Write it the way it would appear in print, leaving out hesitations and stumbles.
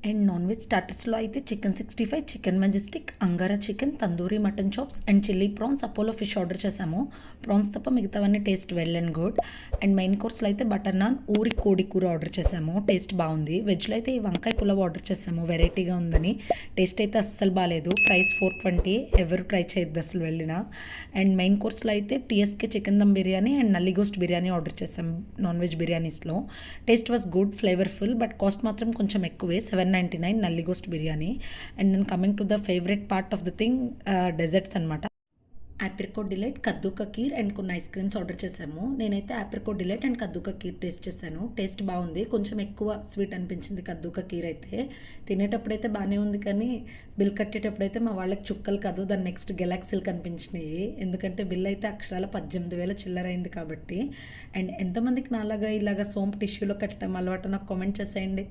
And non veg స్టార్టర్స్లో అయితే chicken 65, chicken majestic, angara chicken, tandoori mutton chops and chilli prawns, Apollo fish order చేసాము. Prawns తప్ప మిగతావన్నీ taste well and good. And main కోర్స్లో అయితే butter non, ఊరి కోడి కూర ఆర్డర్ చేసాము. టేస్ట్ బాగుంది. వెజ్లో అయితే ఈ వంకాయ పులావ్ ఆర్డర్ చేసాము, వెరైటీగా ఉందని. టేస్ట్ అయితే అస్సలు బాగాలేదు. ప్రైస్ 420. ఎవరు ట్రై చేయొద్దు అసలు వెళ్ళినా. అండ్ మెయిన్ కోర్స్లో అయితే TSK chicken dum biryani and nalli gosht biryani order చేసాం నాన్ వెజ్ బిర్యానీస్లో. Taste was good, flavourful, but cost మాత్రం కొంచెం ఎక్కువే, 799 nalli gosht biryani. And then coming to the favourite part of the thing, desserts అనమాట. Apricot delight, kaddu ka kheer and కొన్ని ఐస్ క్రీమ్స్ ఆర్డర్ చేసాము. నేనైతే apricot delight and kaddu ka kheer taste చేశాను. టేస్ట్ బాగుంది. కొంచెం ఎక్కువ స్వీట్ అనిపించింది కద్దూకా కీర్ అయితే. తినేటప్పుడైతే బాగానే ఉంది, కానీ బిల్ కట్టేటప్పుడైతే మా వాళ్ళకి చుక్కలు కాదు, దాని నెక్స్ట్ గెలాక్సీలు కనిపించినాయి. ఎందుకంటే బిల్ అయితే అక్షరాల 18,000 చిల్లరైంది కాబట్టి. అండ్ ఎంతమందికి నాలాగా ఇలాగా సోంపు టిష్యూలో కట్టడం అలవాటు నాకు కామెంట్ చేసేయండి.